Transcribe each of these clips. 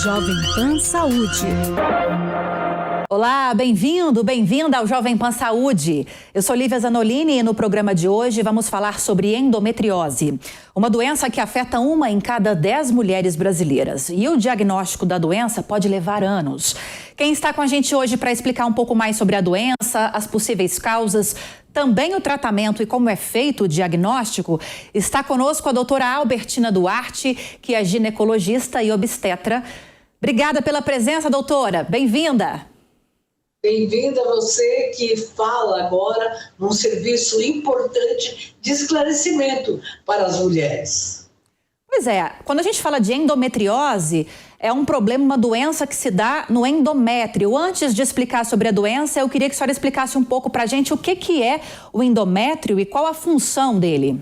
Jovem Pan Saúde. Olá, bem-vinda ao Jovem Pan Saúde. Eu sou Lívia Zanolini e no programa de hoje vamos falar sobre endometriose, uma doença que afeta 1 em cada 10 mulheres brasileiras. E o diagnóstico da doença pode levar anos. Quem está com a gente hoje para explicar um pouco mais sobre a doença, as possíveis causas, também o tratamento e como é feito o diagnóstico, está conosco a doutora Albertina Duarte, que é ginecologista e obstetra. Obrigada pela presença, doutora. Bem-vinda. Bem-vinda a você que fala agora num serviço importante de esclarecimento para as mulheres. Pois é, quando a gente fala de endometriose, é um problema, uma doença que se dá no endométrio. Antes de explicar sobre a doença, eu queria que a senhora explicasse um pouco para a gente o que é o endométrio e qual a função dele.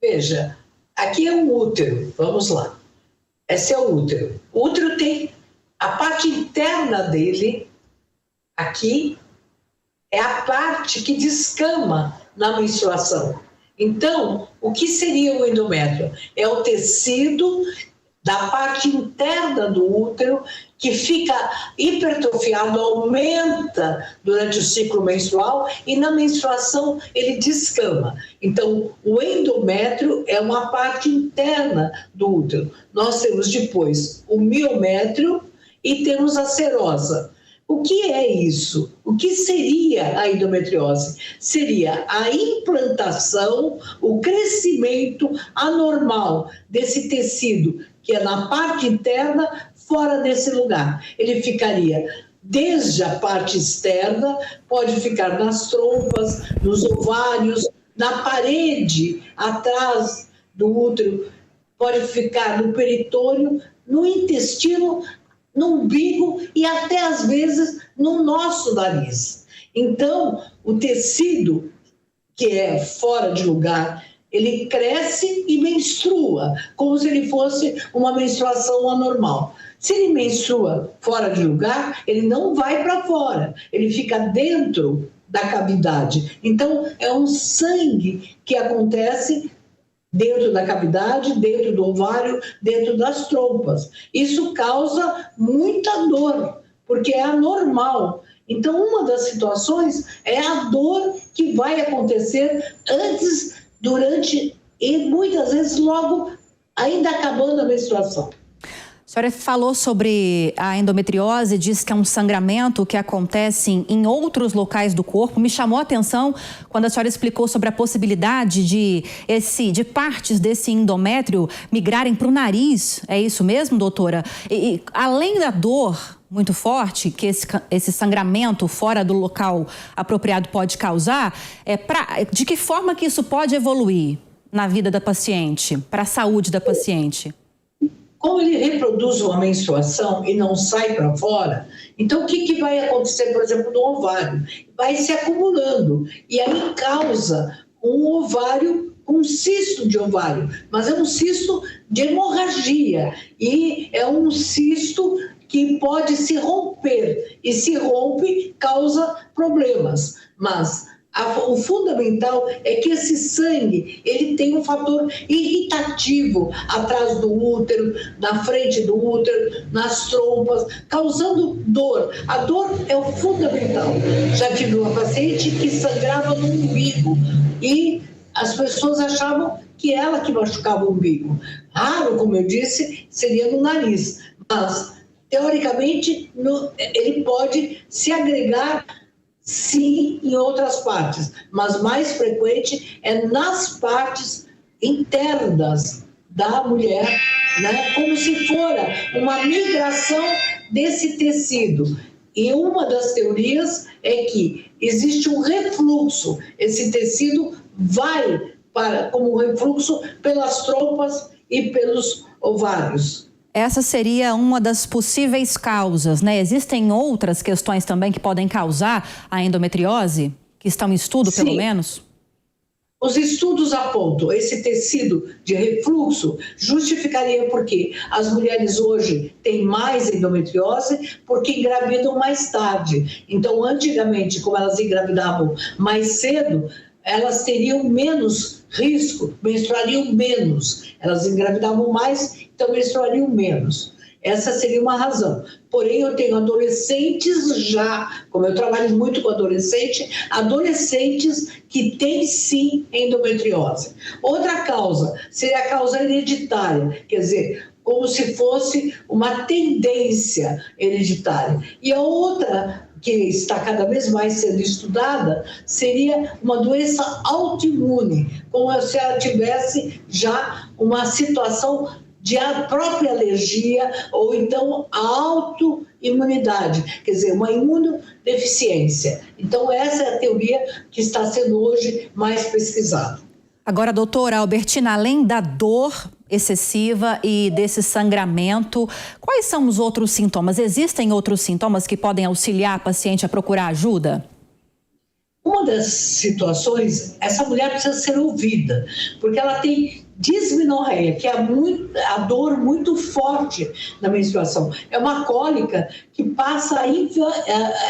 Veja, aqui é um útero, vamos lá. Esse é o útero. O útero tem a parte interna dele. Aqui é a parte que descama na menstruação. Então, o que seria o endométrio? É o tecido da parte interna do útero que fica hipertrofiado, aumenta durante o ciclo menstrual e na menstruação ele descama. Então, o endométrio é uma parte interna do útero. Nós temos depois o miométrio e temos a serosa. O que é isso? O que seria a endometriose? Seria a implantação, o crescimento anormal desse tecido, que é na parte interna, fora desse lugar. Ele ficaria desde a parte externa, pode ficar nas trompas, nos ovários, na parede atrás do útero, pode ficar no peritônio, no intestino, no umbigo e até às vezes no nosso nariz. Então, o tecido que é fora de lugar, ele cresce e menstrua, como se ele fosse uma menstruação anormal. Se ele menstrua fora de lugar, ele não vai para fora, ele fica dentro da cavidade. Então, é um sangue que acontece dentro da cavidade, dentro do ovário, dentro das trompas. Isso causa muita dor, porque é anormal. Então, uma das situações é a dor que vai acontecer antes, durante e muitas vezes logo ainda acabando a menstruação. A senhora falou sobre a endometriose, diz que é um sangramento que acontece em outros locais do corpo. Me chamou a atenção quando a senhora explicou sobre a possibilidade de partes desse endométrio migrarem para o nariz. É isso mesmo, doutora? E além da dor muito forte que esse sangramento fora do local apropriado pode causar, de que forma que isso pode evoluir na vida da paciente, para a saúde da paciente? Como ele reproduz uma menstruação e não sai para fora, então o que vai acontecer, por exemplo, no ovário? Vai se acumulando e aí causa um ovário, um cisto de ovário, mas é um cisto de hemorragia e é um cisto que pode se romper e se rompe, causa problemas, mas o fundamental é que esse sangue, ele tem um fator irritativo atrás do útero, na frente do útero, nas trompas, causando dor. A dor é o fundamental. Já tive uma paciente que sangrava no umbigo e as pessoas achavam que ela que machucava o umbigo. Raro, como eu disse, seria no nariz, mas teoricamente ele pode se agregar sim, em outras partes, mas mais frequente é nas partes internas da mulher, né? Como se fora uma migração desse tecido. E uma das teorias é que existe um refluxo, esse tecido vai como refluxo pelas trompas e pelos ovários. Essa seria uma das possíveis causas, né? Existem outras questões também que podem causar a endometriose, que estão em estudo, pelo menos? Os estudos apontam esse tecido de refluxo justificaria porque as mulheres hoje têm mais endometriose porque engravidam mais tarde. Então, antigamente, como elas engravidavam mais cedo, elas teriam menos risco, menstruariam menos. Elas engravidavam mais, então menstruariam menos. Essa seria uma razão. Porém, eu tenho adolescentes já, como eu trabalho muito com adolescentes que têm sim endometriose. Outra causa seria a causa hereditária, quer dizer, como se fosse uma tendência hereditária. E a outra, que está cada vez mais sendo estudada, seria uma doença autoimune, como se ela tivesse já uma situação de a própria alergia ou então a autoimunidade, quer dizer, uma imunodeficiência. Então, essa é a teoria que está sendo hoje mais pesquisada. Agora, doutora Albertina, além da dor excessiva e desse sangramento, quais são os outros sintomas? Existem outros sintomas que podem auxiliar a paciente a procurar ajuda? Uma das situações, essa mulher precisa ser ouvida, porque ela tem dismenorreia, que é a dor muito forte na menstruação. É uma cólica que passa,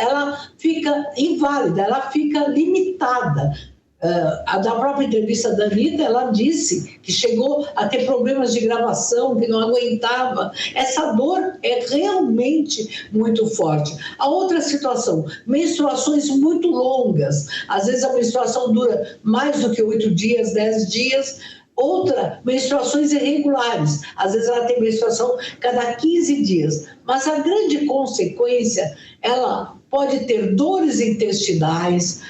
ela fica inválida, ela fica limitada. Da própria entrevista da Anitta, ela disse que chegou a ter problemas de gravação, que não aguentava. Essa dor é realmente muito forte. A outra situação, menstruações muito longas. Às vezes a menstruação dura mais do que 8 dias, 10 dias. Outra, menstruações irregulares. Às vezes ela tem menstruação cada 15 dias. Mas a grande consequência, ela pode ter dores intestinais,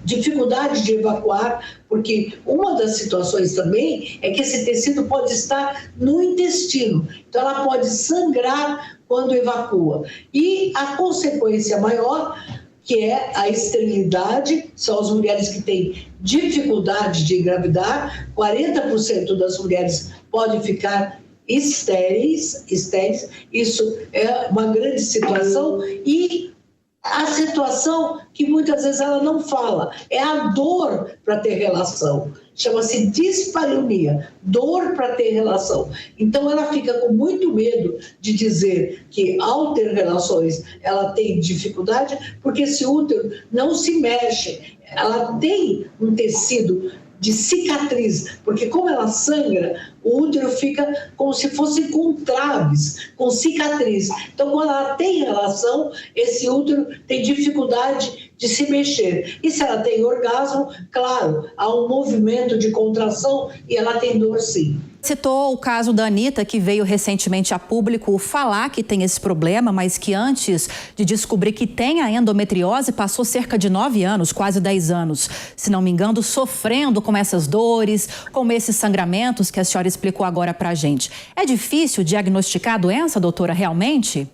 dificuldade de evacuar, porque uma das situações também é que esse tecido pode estar no intestino. Então ela pode sangrar quando evacua. E a consequência maior, que é a esterilidade, são as mulheres que têm dificuldade de engravidar, 40% das mulheres podem ficar estéreis, isso é uma grande situação, e a situação que muitas vezes ela não fala, é a dor para ter relação. Chama-se dispareunia, dor para ter relação. Então ela fica com muito medo de dizer que ao ter relações ela tem dificuldade, porque esse útero não se mexe, ela tem um tecido de cicatriz, porque como ela sangra, o útero fica como se fosse com traves, com cicatriz. Então, quando ela tem relação, esse útero tem dificuldade de se mexer. E se ela tem orgasmo, claro, há um movimento de contração e ela tem dor sim. Citou o caso da Anitta, que veio recentemente a público falar que tem esse problema, mas que antes de descobrir que tem a endometriose, passou cerca de 9 anos, quase 10 anos, se não me engano, sofrendo com essas dores, com esses sangramentos que a senhora explicou agora pra gente. É difícil diagnosticar a doença, doutora, realmente?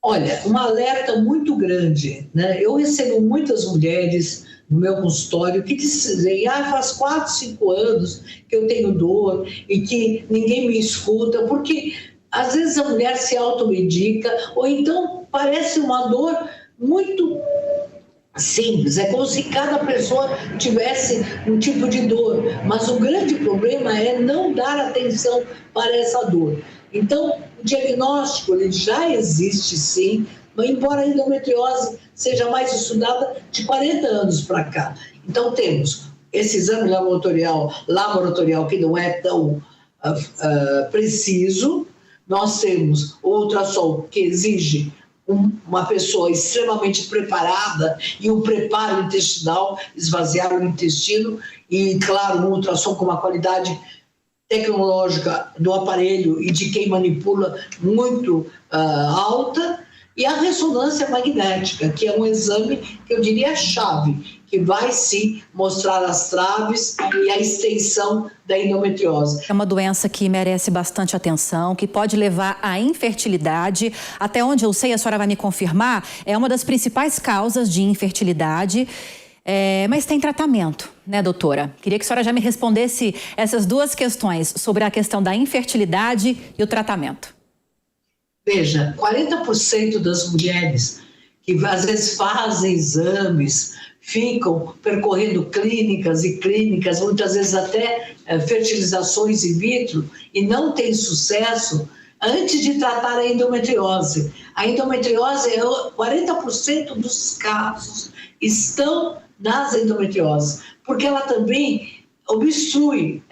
Olha, um alerta muito grande, né? Eu recebo muitas mulheres no meu consultório que dizem, faz 4, 5 anos que eu tenho dor e que ninguém me escuta, porque às vezes a mulher se automedica, ou então parece uma dor muito simples, é como se cada pessoa tivesse um tipo de dor, mas o grande problema é não dar atenção para essa dor. Então, o diagnóstico ele já existe sim, embora a endometriose seja mais estudada de 40 anos para cá. Então, temos esse exame laboratorial que não é tão preciso, nós temos o ultrassom que exige uma pessoa extremamente preparada e um preparo intestinal, esvaziar o intestino e, claro, um ultrassom com uma qualidade tecnológica do aparelho e de quem manipula muito alta, e a ressonância magnética, que é um exame que eu diria chave, que vai sim mostrar as traves e a extensão da endometriose. É uma doença que merece bastante atenção, que pode levar à infertilidade. Até onde eu sei, a senhora vai me confirmar, é uma das principais causas de infertilidade. Mas tem tratamento, né, doutora? Queria que a senhora já me respondesse essas duas questões sobre a questão da infertilidade e o tratamento. Veja, 40% das mulheres que às vezes fazem exames, ficam percorrendo clínicas e clínicas, muitas vezes até fertilizações in vitro, e não têm sucesso antes de tratar a endometriose. A endometriose, 40% dos casos estão nas endometrioses, porque ela também obstrui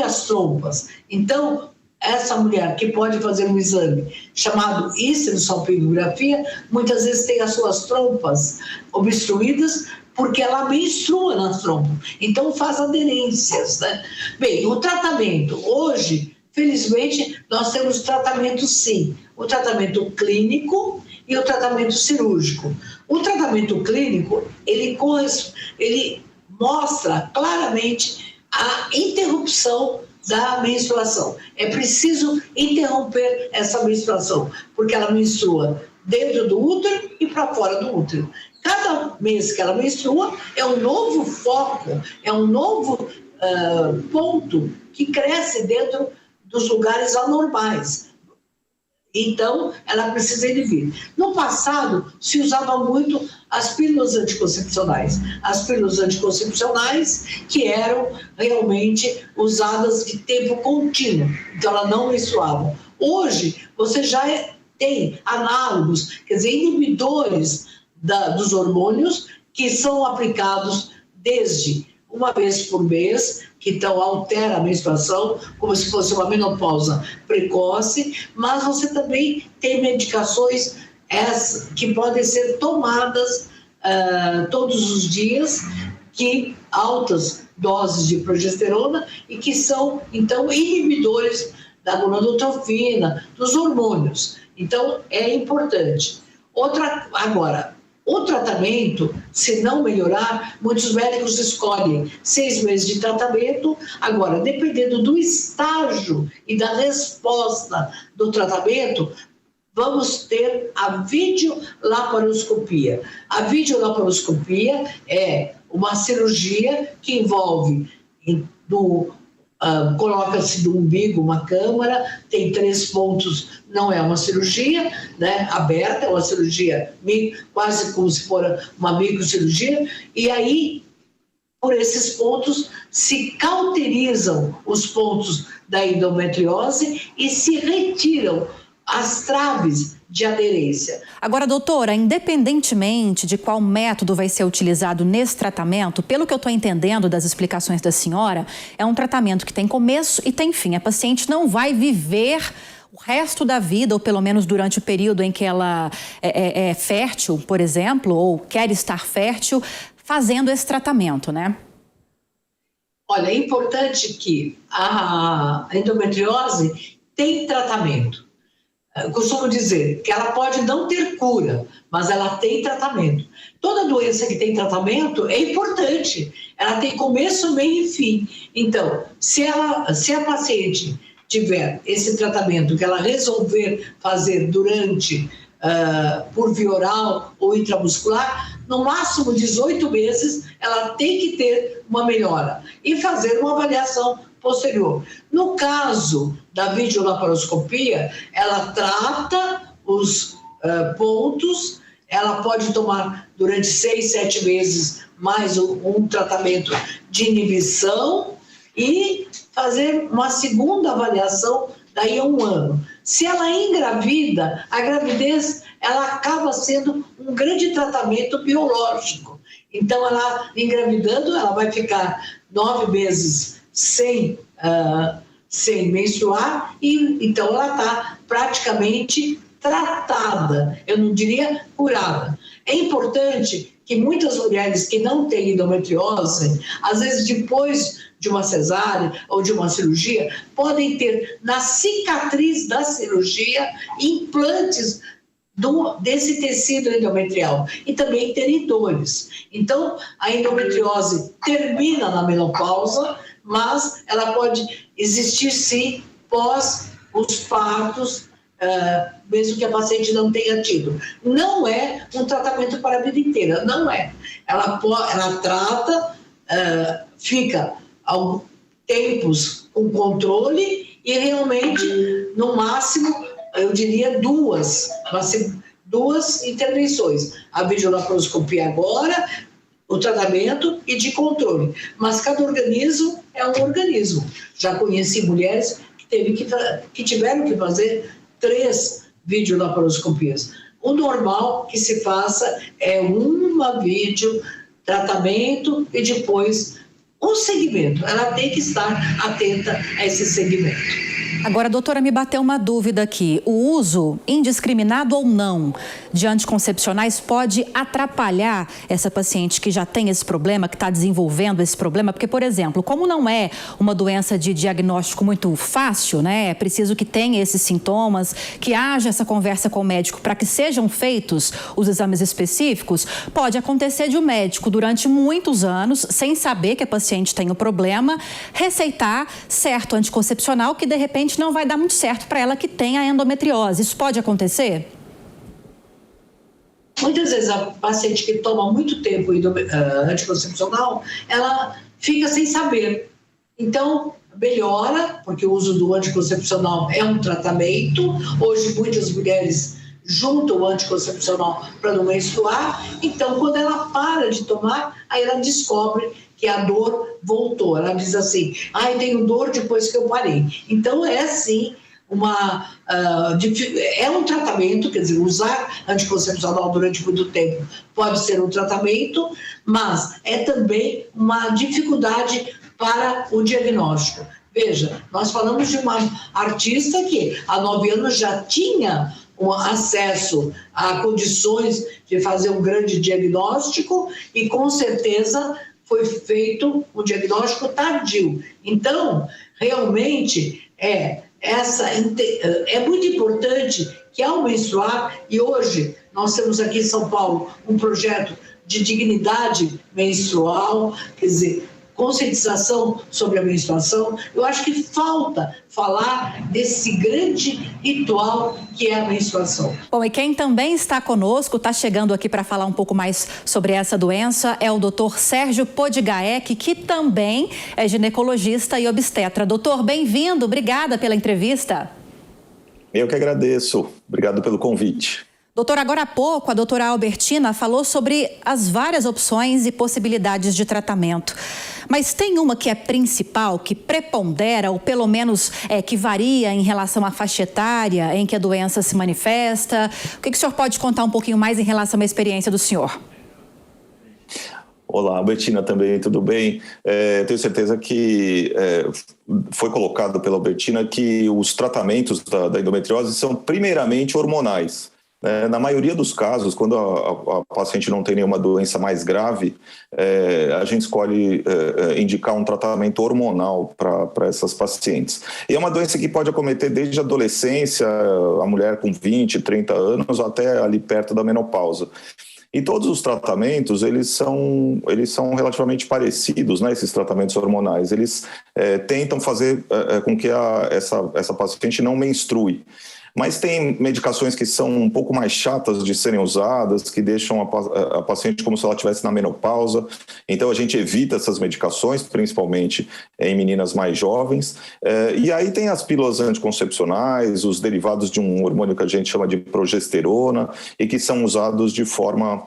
as trompas. Então, essa mulher que pode fazer um exame chamado histerosalpingografia, muitas vezes tem as suas trompas obstruídas porque ela menstrua nas trompas. Então, faz aderências, né? Bem, o tratamento, hoje, felizmente, nós temos tratamento sim. O tratamento clínico e o tratamento cirúrgico. O tratamento clínico, ele mostra claramente a interrupção da menstruação. É preciso interromper essa menstruação, porque ela menstrua dentro do útero e para fora do útero. Cada mês que ela menstrua é um novo foco, é um novo ponto que cresce dentro dos lugares anormais. Então, ela precisa inibir. No passado, se usava muito as pílulas anticoncepcionais. As pílulas anticoncepcionais que eram realmente usadas de tempo contínuo. Então, elas não menstruavam. Hoje, você já tem análogos, quer dizer, inibidores dos hormônios que são aplicados desde uma vez por mês, que então altera a menstruação, como se fosse uma menopausa precoce, mas você também tem medicações que podem ser tomadas todos os dias, que altas doses de progesterona e que são, então, inibidores da gonadotrofina, dos hormônios. Então, é importante. Agora, o tratamento, se não melhorar, muitos médicos escolhem 6 meses de tratamento. Agora, dependendo do estágio e da resposta do tratamento, vamos ter a videolaparoscopia. A videolaparoscopia é uma cirurgia que envolve coloca-se no umbigo uma câmara, tem 3 pontos, não é uma cirurgia, né, aberta, é uma cirurgia quase como se for uma microcirurgia, e aí, por esses pontos, se cauterizam os pontos da endometriose e se retiram as traves de aderência. Agora, doutora, independentemente de qual método vai ser utilizado nesse tratamento, pelo que eu estou entendendo das explicações da senhora, é um tratamento que tem começo e tem fim. A paciente não vai viver o resto da vida, ou pelo menos durante o período em que ela é fértil, por exemplo, ou quer estar fértil, fazendo esse tratamento, né? Olha, é importante que a endometriose tem tratamento. Eu costumo dizer que ela pode não ter cura, mas ela tem tratamento. Toda doença que tem tratamento é importante. Ela tem começo, meio e fim. Então, se a paciente tiver esse tratamento que ela resolver fazer durante, por via oral ou intramuscular, no máximo 18 meses, ela tem que ter uma melhora e fazer uma avaliação posterior. No caso da videolaparoscopia, ela trata os pontos, ela pode tomar durante 6, 7 meses mais um tratamento de inibição e fazer uma segunda avaliação daí a 1 ano. Se ela engravida, a gravidez ela acaba sendo um grande tratamento biológico. Então, ela engravidando, ela vai ficar 9 meses sem menstruar, e então ela está praticamente tratada, eu não diria curada. É importante que muitas mulheres que não têm endometriose, às vezes depois de uma cesárea ou de uma cirurgia, podem ter na cicatriz da cirurgia implantes desse tecido endometrial e também terem dores. Então, a endometriose termina na menopausa, mas ela pode existir sim pós os partos, mesmo que a paciente não tenha tido. Não é um tratamento para a vida inteira, não é. Ela trata, fica tempos com controle e realmente, no máximo, eu diria 2 intervenções. A videolaparoscopia agora, o tratamento e de controle. Mas cada organismo é um organismo. Já conheci mulheres que tiveram que fazer 3 videolaparoscopias. O normal que se faça é uma vídeo tratamento e depois um segmento. Ela tem que estar atenta a esse segmento. Agora, doutora, me bateu uma dúvida aqui. O uso, indiscriminado ou não, de anticoncepcionais pode atrapalhar essa paciente que já tem esse problema, que está desenvolvendo esse problema? Porque, por exemplo, como não é uma doença de diagnóstico muito fácil, né? É preciso que tenha esses sintomas, que haja essa conversa com o médico para que sejam feitos os exames específicos. Pode acontecer de o médico, durante muitos anos, sem saber que a paciente tem o problema, receitar certo anticoncepcional que, de repente, não vai dar muito certo para ela que tem a endometriose. Isso pode acontecer? Muitas vezes a paciente que toma muito tempo anticoncepcional, ela fica sem saber. Então, melhora, porque o uso do anticoncepcional é um tratamento. Hoje, muitas mulheres juntam o anticoncepcional para não menstruar. Então, quando ela para de tomar, aí ela descobre que a dor voltou. Ela diz assim, eu tenho dor depois que eu parei. Então, é sim é um tratamento, quer dizer, usar anticoncepcional durante muito tempo pode ser um tratamento, mas é também uma dificuldade para o diagnóstico. Veja, nós falamos de uma artista que há 9 anos já tinha um acesso a condições de fazer um grande diagnóstico e, com certeza, foi feito um diagnóstico tardio. Então, realmente, é muito importante que, ao menstruar, e hoje nós temos aqui em São Paulo um projeto de dignidade menstrual, quer dizer, conscientização sobre a menstruação. Eu acho que falta falar desse grande ritual que é a menstruação. Bom, e quem também está conosco, está chegando aqui para falar um pouco mais sobre essa doença, é o doutor Sérgio Podigaec, que também é ginecologista e obstetra. Doutor, bem-vindo, obrigada pela entrevista. Eu que agradeço, obrigado pelo convite. Doutor, agora há pouco a doutora Albertina falou sobre as várias opções e possibilidades de tratamento. Mas tem uma que é principal, que prepondera, ou pelo menos que varia em relação à faixa etária em que a doença se manifesta. O que o senhor pode contar um pouquinho mais em relação à experiência do senhor? Olá, Albertina também, tudo bem? Tenho certeza que foi colocado pela Albertina que os tratamentos da endometriose são primeiramente hormonais. Na maioria dos casos, quando a paciente não tem nenhuma doença mais grave, a gente escolhe indicar um tratamento hormonal para essas pacientes. E é uma doença que pode acometer desde a adolescência, a mulher com 20, 30 anos, até ali perto da menopausa. E todos os tratamentos, eles são relativamente parecidos, né, esses tratamentos hormonais. Eles tentam fazer com que essa paciente não menstrue. Mas tem medicações que são um pouco mais chatas de serem usadas, que deixam a paciente como se ela estivesse na menopausa. Então, a gente evita essas medicações, principalmente em meninas mais jovens. E aí tem as pílulas anticoncepcionais, os derivados de um hormônio que a gente chama de progesterona, e que são usados de forma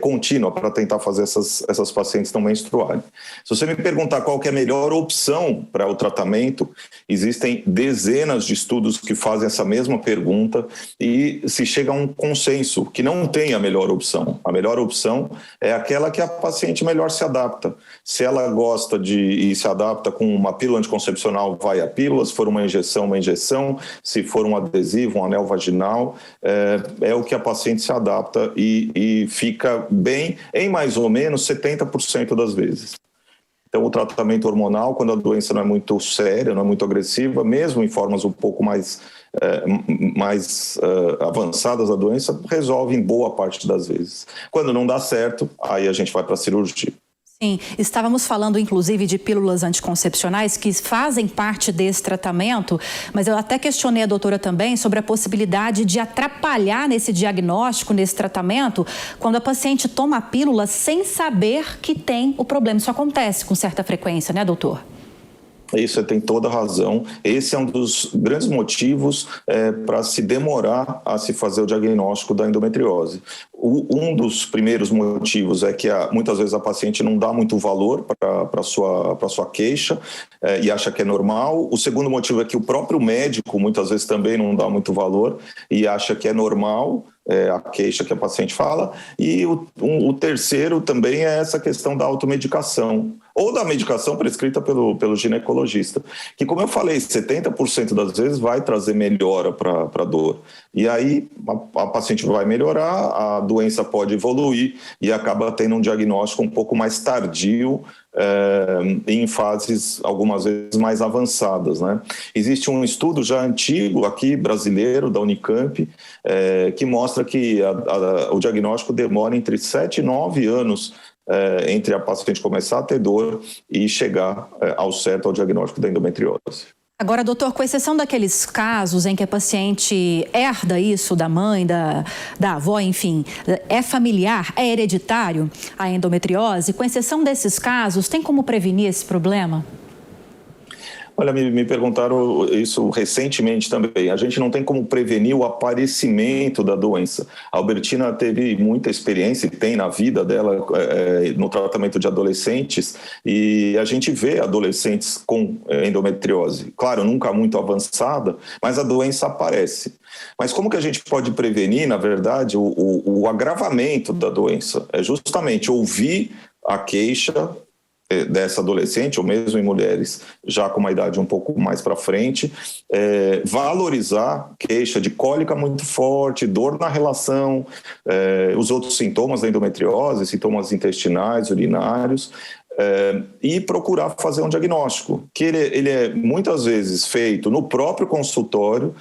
contínua para tentar fazer essas pacientes não menstruarem. Se você me perguntar qual que é a melhor opção para o tratamento, existem dezenas de estudos que fazem essa mesma pergunta e se chega a um consenso que não tem a melhor opção. A melhor opção é aquela que a paciente melhor se adapta. Se ela gosta e se adapta com uma pílula anticoncepcional, vai a pílula. Se for uma injeção. Se for um adesivo, um anel vaginal, é o que a paciente se adapta e fica bem em mais ou menos 70% das vezes. Então, o tratamento hormonal, quando a doença não é muito séria, não é muito agressiva, mesmo em formas um pouco mais avançadas da doença, resolve em boa parte das vezes. Quando não dá certo, aí a gente vai para a cirurgia. Sim, estávamos falando inclusive de pílulas anticoncepcionais que fazem parte desse tratamento, mas eu até questionei a doutora também sobre a possibilidade de atrapalhar nesse diagnóstico, nesse tratamento, quando a paciente toma a pílula sem saber que tem o problema. Isso acontece com certa frequência, né, doutor? Isso, você tem toda a razão. Esse é um dos grandes motivos para se demorar a se fazer o diagnóstico da endometriose. Um dos primeiros motivos é que muitas vezes a paciente não dá muito valor para a sua queixa e acha que é normal. O segundo motivo é que o próprio médico muitas vezes também não dá muito valor e acha que é normal. a queixa que a paciente fala, e o terceiro também é essa questão da automedicação, ou da medicação prescrita pelo ginecologista, que, como eu falei, 70% das vezes vai trazer melhora para a dor. E aí a paciente vai melhorar, a doença pode evoluir e acaba tendo um diagnóstico um pouco mais tardio, em fases algumas vezes mais avançadas, né? Existe um estudo já antigo aqui, brasileiro, da Unicamp, que mostra que o diagnóstico demora entre 7 e 9 anos entre a paciente começar a ter dor e chegar ao certo ao diagnóstico da endometriose. Agora, doutor, com exceção daqueles casos em que a paciente herda isso da mãe, da avó, enfim, é familiar, é hereditário a endometriose, com exceção desses casos, tem como prevenir esse problema? Olha, me perguntaram isso recentemente também. A gente não tem como prevenir o aparecimento da doença. A Albertina teve muita experiência, e tem na vida dela, no tratamento de adolescentes, e a gente vê adolescentes com endometriose. Claro, nunca muito avançada, mas a doença aparece. Mas como que a gente pode prevenir, na verdade, o agravamento da doença? É justamente ouvir a queixa dessa adolescente, ou mesmo em mulheres já com uma idade um pouco mais para frente, valorizar queixa de cólica muito forte, dor na relação, os outros sintomas da endometriose, sintomas intestinais, urinários, e procurar fazer um diagnóstico, que ele é muitas vezes feito no próprio consultório,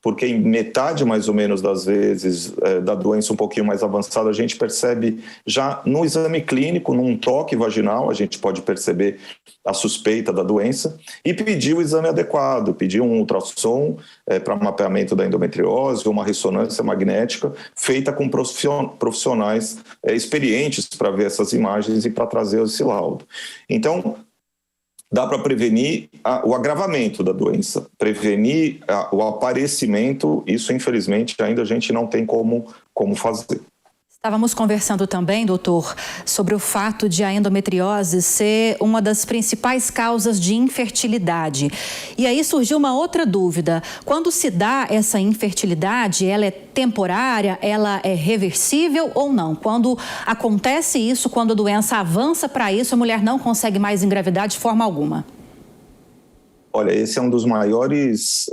porque em metade, mais ou menos, das vezes da doença um pouquinho mais avançada, a gente percebe já no exame clínico, num toque vaginal, a gente pode perceber a suspeita da doença e pedir o exame adequado, pedir um ultrassom para mapeamento da endometriose, uma ressonância magnética feita com profissionais experientes para ver essas imagens e para trazer esse laudo. Então, dá para prevenir o agravamento da doença, prevenir o aparecimento, isso infelizmente ainda a gente não tem como fazer. Estávamos conversando também, doutor, sobre o fato de a endometriose ser uma das principais causas de infertilidade. E aí surgiu uma outra dúvida. Quando se dá essa infertilidade, ela é temporária, ela é reversível ou não? Quando acontece isso, quando a doença avança para isso, a mulher não consegue mais engravidar de forma alguma? Olha, esse é um dos maiores,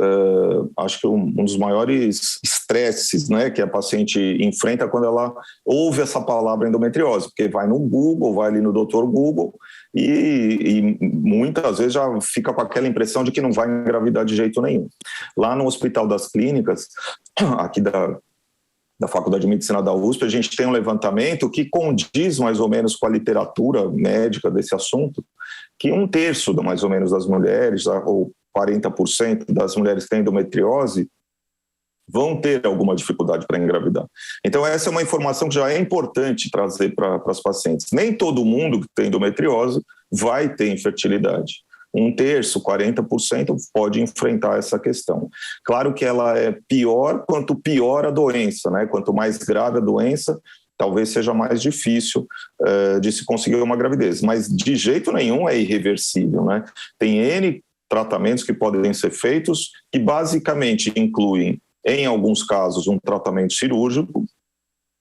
acho que um dos maiores estresses, né, que a paciente enfrenta quando ela ouve essa palavra endometriose, porque vai no Google, vai ali no Dr. Google e muitas vezes já fica com aquela impressão de que não vai engravidar de jeito nenhum. Lá no Hospital das Clínicas, aqui da Faculdade de Medicina da USP, a gente tem um levantamento que condiz mais ou menos com a literatura médica desse assunto, que 1/3 mais ou menos das mulheres, ou 40% das mulheres que têm endometriose, vão ter alguma dificuldade para engravidar. Então essa é uma informação que já é importante trazer para as pacientes. Nem todo mundo que tem endometriose vai ter infertilidade. 1/3, 40% pode enfrentar essa questão. Claro que ela é pior quanto pior a doença, né? Quanto mais grave a doença, talvez seja mais difícil de se conseguir uma gravidez. Mas de jeito nenhum é irreversível, né? Tem N tratamentos que podem ser feitos, que basicamente incluem, em alguns casos, um tratamento cirúrgico,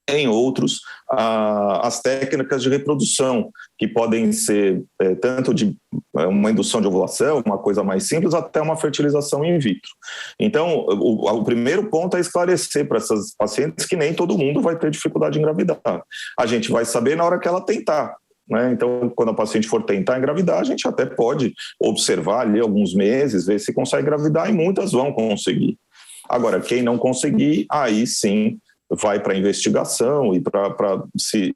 em outros, as técnicas de reprodução, que podem ser tanto de uma indução de ovulação, uma coisa mais simples, até uma fertilização in vitro. Então, o primeiro ponto é esclarecer para essas pacientes que nem todo mundo vai ter dificuldade em engravidar. A gente vai saber na hora que ela tentar, né? Então, quando a paciente for tentar engravidar, a gente até pode observar ali alguns meses, ver se consegue engravidar, e muitas vão conseguir. Agora, quem não conseguir, aí sim vai para a investigação e para se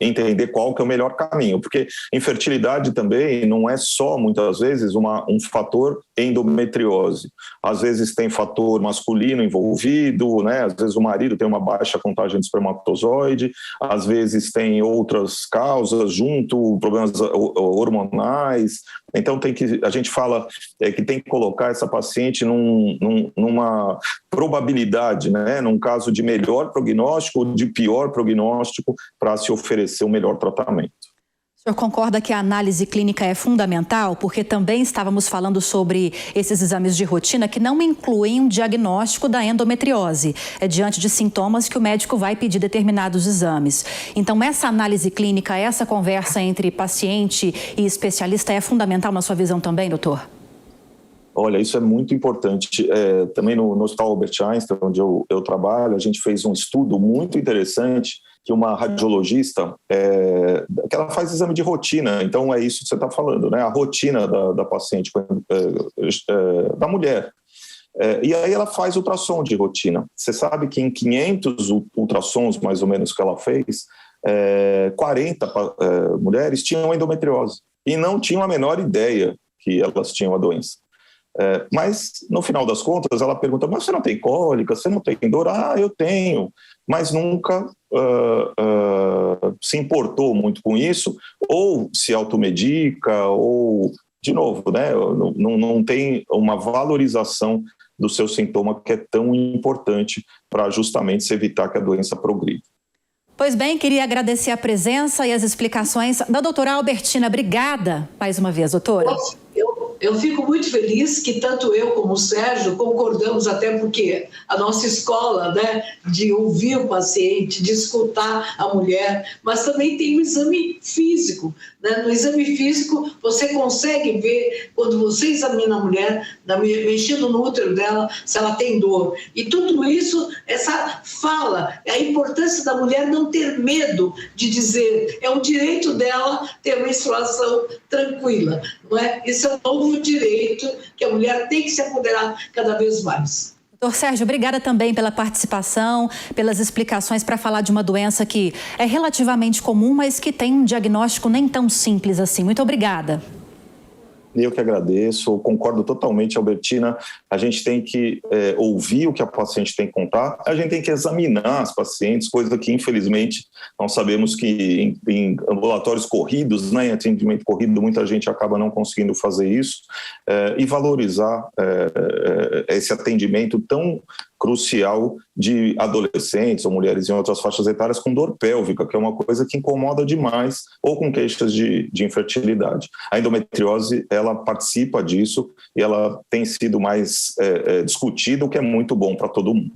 entender qual que é o melhor caminho, porque infertilidade também não é só, muitas vezes, um fator endometriose. Às vezes tem fator masculino envolvido, né? Às vezes o marido tem uma baixa contagem de espermatozoide, às vezes tem outras causas junto, problemas hormonais. Então a gente fala que tem que colocar essa paciente numa probabilidade, né? Num caso de melhor prognóstico ou de pior prognóstico, para se oferecer um melhor tratamento. O O senhor concorda que a análise clínica é fundamental? Porque também estávamos falando sobre esses exames de rotina que não incluem um diagnóstico da endometriose. É diante de sintomas que o médico vai pedir determinados exames. Então, essa análise clínica, essa conversa entre paciente e especialista é fundamental na sua visão também, doutor? Olha, isso é muito importante. Também no Hospital Albert Einstein, onde eu trabalho, a gente fez um estudo muito interessante que uma radiologista, que ela faz exame de rotina, então é isso que você está falando, né? A rotina da paciente, da mulher. E aí ela faz ultrassom de rotina. Você sabe que em 500 ultrassons, mais ou menos, que ela fez, 40 mulheres tinham endometriose e não tinham a menor ideia que elas tinham a doença. Mas, no final das contas, ela pergunta, mas você não tem cólica, você não tem dor? Ah, eu tenho, mas nunca se importou muito com isso, ou se automedica, ou, de novo, né, não tem uma valorização do seu sintoma que é tão importante para justamente se evitar que a doença progrida. Pois bem, queria agradecer a presença e as explicações da doutora Albertina. Obrigada mais uma vez, doutora. Eu fico muito feliz que tanto eu como o Sérgio concordamos, até porque a nossa escola, né, de ouvir o paciente, de escutar a mulher, mas também tem o exame físico. Né? No exame físico, você consegue ver, quando você examina a mulher, mexendo no útero dela, se ela tem dor. E tudo isso, essa fala, a importância da mulher não ter medo de dizer, é um direito dela ter menstruação tranquila. Não é? Isso é um novo direito que a mulher tem que se apoderar cada vez mais. Doutor Sérgio, obrigada também pela participação, pelas explicações para falar de uma doença que é relativamente comum, mas que tem um diagnóstico nem tão simples assim. Muito obrigada. Eu que agradeço, concordo totalmente, Albertina. A gente tem que ouvir o que a paciente tem que contar, a gente tem que examinar as pacientes, coisa que, infelizmente, nós sabemos que em ambulatórios corridos, né, em atendimento corrido, muita gente acaba não conseguindo fazer isso, e valorizar esse atendimento tão crucial de adolescentes ou mulheres em outras faixas etárias com dor pélvica, que é uma coisa que incomoda demais, ou com queixas de infertilidade. A endometriose, ela participa disso e ela tem sido mais discutida, o que é muito bom para todo mundo.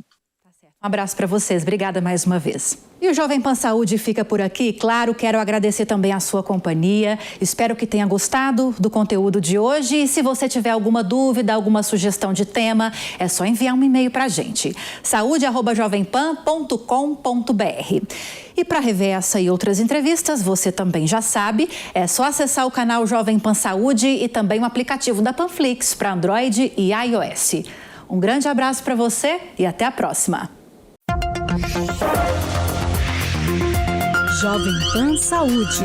Um abraço para vocês, obrigada mais uma vez. E o Jovem Pan Saúde fica por aqui. Claro, quero agradecer também a sua companhia. Espero que tenha gostado do conteúdo de hoje. E se você tiver alguma dúvida, alguma sugestão de tema, é só enviar um e-mail para a gente. saúde@jovempan.com.br. E para rever essa e outras entrevistas, você também já sabe, é só acessar o canal Jovem Pan Saúde e também o aplicativo da Panflix para Android e iOS. Um grande abraço para você e até a próxima. Jovem Pan Saúde.